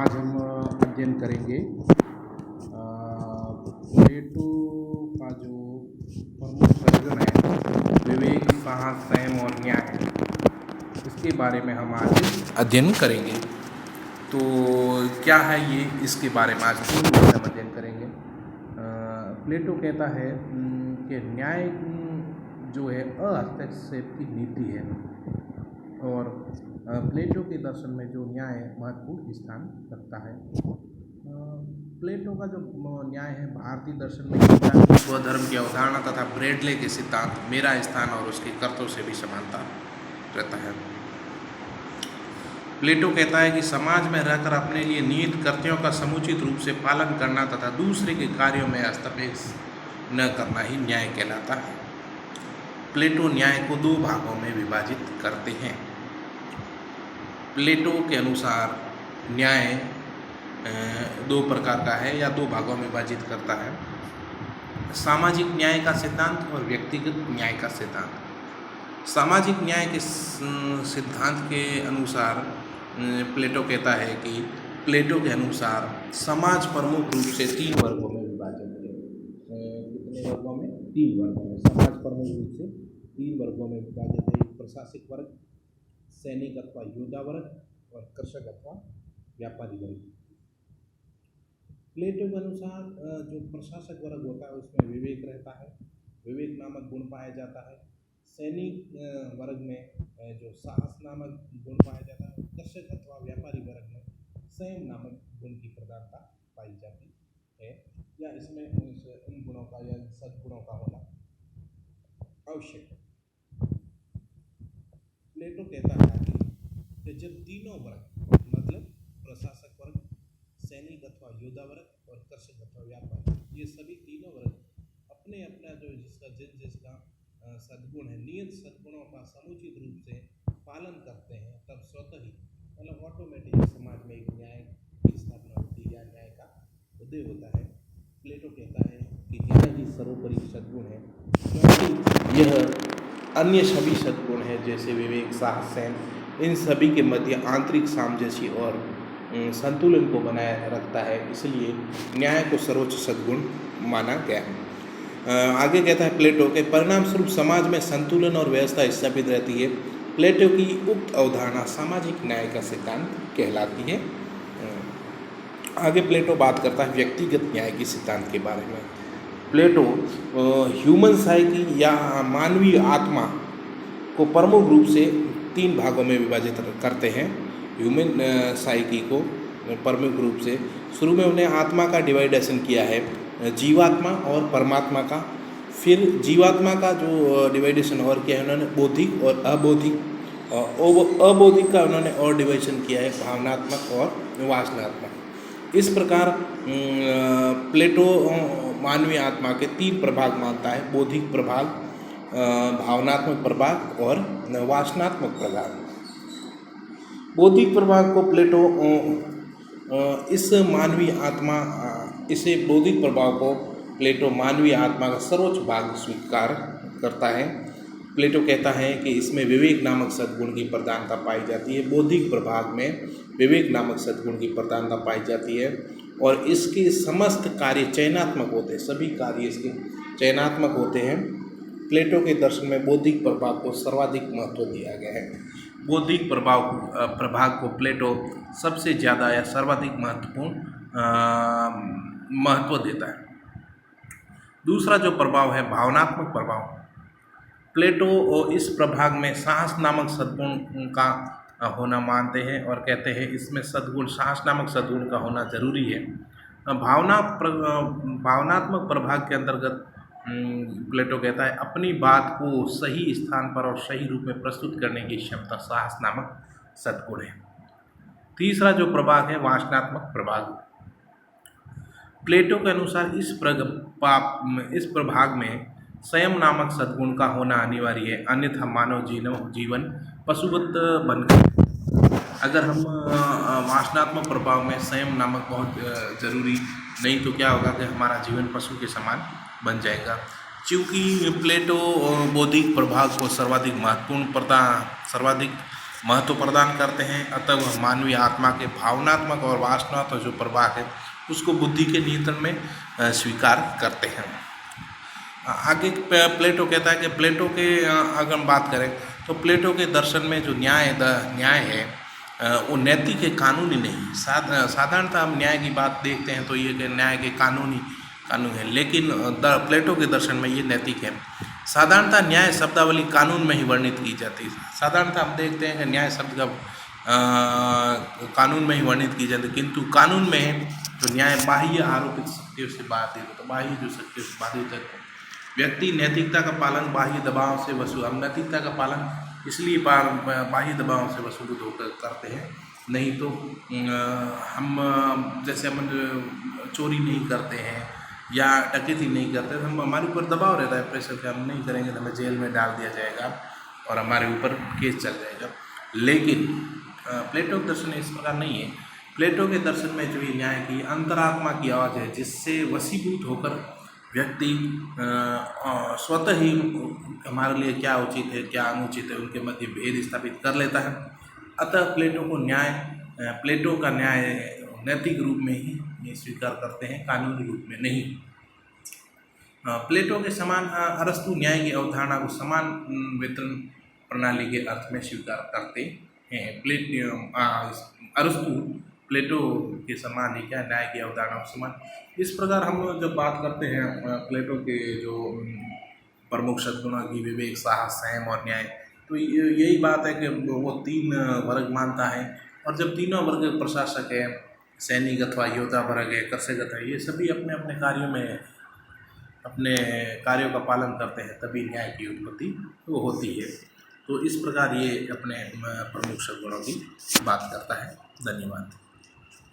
आज हम अध्ययन करेंगे प्लेटो का जो प्रमुख सर्जन है विवेक, साहस, संयम और न्याय, इसके बारे में हम आज अध्ययन करेंगे। तो क्या है ये, इसके बारे में आज 3 विषय हम अध्ययन करेंगे। प्लेटो कहता है कि न्याय जो है अहस्तक्षेप की नीति है और प्लेटो के दर्शन में जो न्याय महत्वपूर्ण स्थान रखता है। प्लेटो का जो न्याय है भारतीय दर्शन में स्वधर्म की अवधारणा तथा ब्रेडले के सिद्धांत मेरा स्थान और उसके कर्तव्य से भी समानता रहता है। प्लेटो कहता है कि समाज में रहकर अपने लिए नियत कर्तव्यों का समुचित रूप से पालन करना तथा दूसरे के कार्यों में हस्तक्षेप न करना ही न्याय कहलाता है। प्लेटो न्याय को 2 भागों में विभाजित करते हैं। प्लेटो के अनुसार न्याय 2 प्रकार का है या 2 भागों में विभाजित करता है, सामाजिक न्याय का सिद्धांत और व्यक्तिगत न्याय का सिद्धांत। सामाजिक न्याय के सिद्धांत के अनुसार प्लेटो कहता है कि प्लेटो के अनुसार समाज प्रमुख रूप से 3 वर्गों में विभाजित है। कितने वर्गों में? 3 वर्गों में। समाज प्रमुख रूप से 3 वर्गों में विभाजित है। प्रशासक वर्ग, सैनिक अथवा योद्धा वर्ग और कृषक अथवा व्यापारी वर्ग। प्लेटो के अनुसार जो प्रशासक वर्ग होता है उसमें विवेक रहता है, विवेक नामक गुण पाया जाता है। सैनिक वर्ग में जो साहस नामक गुण पाया जाता है। कृषक अथवा व्यापारी वर्ग में संयम नामक गुण की प्रधानता पाई जाती है, या इसमें इन गुणों का या सद्गुणों का होना आवश्यक है। प्लेटो कहता है कि जब तीनों वर्ग मतलब प्रशासक वर्ग, सैनिक अथवा योद्धा वर्ग और कृषक अथवा व्यापारी, ये सभी तीनों वर्ग अपने अपना जो जिसका सद्गुण है, नियत सद्गुणों का समुचित रूप से पालन करते हैं, तब स्वतः ही मतलब ऑटोमेटिक समाज में एक न्याय की स्थापना होती है या न्याय का उदय होता है। प्लेटो कहता है कि न्याय ही सर्वोपरि सद्गुण है, क्योंकि यह अन्य सभी सद्गुण है जैसे विवेक, साहस, संयम, इन सभी के मध्य आंतरिक सामंजस्य और संतुलन को बनाए रखता है, इसलिए न्याय को सर्वोच्च सद्गुण माना गया है। आगे कहता है प्लेटो के परिणाम स्वरूप समाज में संतुलन और व्यवस्था स्थापित रहती है। प्लेटो की उक्त अवधारणा सामाजिक न्याय का सिद्धांत कहलाती है। आगे प्लेटो बात करता है व्यक्तिगत न्याय के सिद्धांत के बारे में। प्लेटो ह्यूमन साइकी या मानवीय आत्मा को प्रमुख रूप से 3 भागों में विभाजित करते हैं। ह्यूमन साइकी को प्रमुख रूप से शुरू में उन्हें आत्मा का डिवाइडेशन किया है, जीवात्मा और परमात्मा का। फिर जीवात्मा का जो डिवाइडेशन और किया है उन्होंने बौद्धिक और अबौद्धिक, अबौद्धिक का उन्होंने और डिवाइडेशन किया है भावनात्मक और वासनात्मक। इस प्रकार प्लेटो मानवीय आत्मा के 3 प्रभाग मानता है, बौद्धिक प्रभाग, भावनात्मक प्रभाग और वासनात्मक प्रभाग। बौद्धिक प्रभाग को प्लेटो इस मानवीय आत्मा इसे बौद्धिक प्रभाव को प्लेटो मानवीय आत्मा का सर्वोच्च भाग स्वीकार करता है। प्लेटो कहता है कि इसमें विवेक नामक सद्गुण की प्रधानता पाई जाती है। बौद्धिक प्रभाग में विवेक नामक सद्गुण की प्रधानता पाई जाती है और इसके समस्त कार्य चयनात्मक होते हैं, सभी कार्य इसके चयनात्मक होते हैं। प्लेटो के दर्शन में बौद्धिक प्रभाग को सर्वाधिक महत्व दिया गया है। बौद्धिक प्रभाग को प्लेटो सबसे ज़्यादा या सर्वाधिक महत्व देता है। दूसरा जो प्रभाव है भावनात्मक प्रभाव, प्लेटो इस प्रभाग में साहस नामक सद्गुण का होना मानते हैं और कहते हैं इसमें सद्गुण, साहस नामक सद्गुण का होना जरूरी है। भावनात्मक प्रभाग के अंतर्गत प्लेटो कहता है अपनी बात को सही स्थान पर और सही रूप में प्रस्तुत करने की क्षमता साहस नामक सद्गुण है। तीसरा जो प्रभाग है वासनात्मक प्रभाग, प्लेटो के अनुसार इस प्रभाग में संयम नामक सद्गुण का होना अनिवार्य है, अन्यथा मानव जीवन पशुवत बनकर। अगर हम वासनात्मक प्रभाव में संयम नामक बहुत जरूरी, नहीं तो क्या होगा कि हमारा जीवन पशु के समान बन जाएगा। चूँकि प्लेटो बौद्धिक प्रभाग को सर्वाधिक महत्व प्रदान करते हैं। अतः वह मानवीय आत्मा के भावनात्मक और वासनात्मक जो प्रवाह है उसको बुद्धि के नियंत्रण में स्वीकार करते हैं। आगे प्लेटो कहता है कि प्लेटो के अगर हम बात करें तो प्लेटो के दर्शन में जो न्याय है वो नैतिक है, कानूनी नहीं। साधारणतः हम न्याय की बात देखते हैं तो ये कि न्याय के कानून है, लेकिन प्लेटो के दर्शन में ये नैतिक है। साधारणतः न्याय शब्दावली कानून में ही वर्णित की जाती है। साधारणतः हम देखते हैं कि न्याय शब्द का कानून में ही वर्णित की जाती है, किंतु कानून में जो न्याय बाह्य आरोपित शक्तियों से बाधित है, तो बाह्य जो शक्तियों से बाधित है व्यक्ति नैतिकता का पालन बाह्य दबाव से वसूल, हम नैतिकता का पालन इसलिए बाह्य दबाव से वसूलित होकर करते हैं, नहीं तो हम जैसे हम चोरी नहीं करते हैं या डकैती नहीं करते तो हम हमारे ऊपर दबाव रहता है प्रेशर का, हम नहीं करेंगे तो हमें जेल में डाल दिया जाएगा और हमारे ऊपर केस चल जाएगा। लेकिन प्लेटो के दर्शन इस प्रकार नहीं है। प्लेटो के दर्शन में जो ये न्याय की अंतरात्मा की आवाज़ है जिससे वशीभूत होकर व्यक्ति स्वतः ही हमारे लिए क्या उचित है क्या अनुचित है उनके मध्य भेद स्थापित कर लेता है। अतः प्लेटो का न्याय नैतिक रूप में ही स्वीकार करते हैं, कानूनी रूप में नहीं। प्लेटो के समान अरस्तु न्याय की अवधारणा को समान वेतन प्रणाली के अर्थ में स्वीकार करते हैं। अरस्तु प्लेटो के समान ही क्या न्याय की अवधारणा को समान। इस प्रकार हम जब बात करते हैं प्लेटो के जो प्रमुख सद्गुणों की विवेक, साहस, संयम और न्याय, तो यही बात है कि वो 3 वर्ग मानता है। और जब तीनों वर्ग प्रशासक है, सैनिक अथवा योद्धा वर्ग है, कर्षक है, ये सभी अपने अपने कार्यों में अपने कार्यों का पालन करते हैं तभी न्याय की उत्पत्ति वो होती है। तो इस प्रकार ये अपने प्रमुख सद्गुणों की बात करता है। धन्यवाद।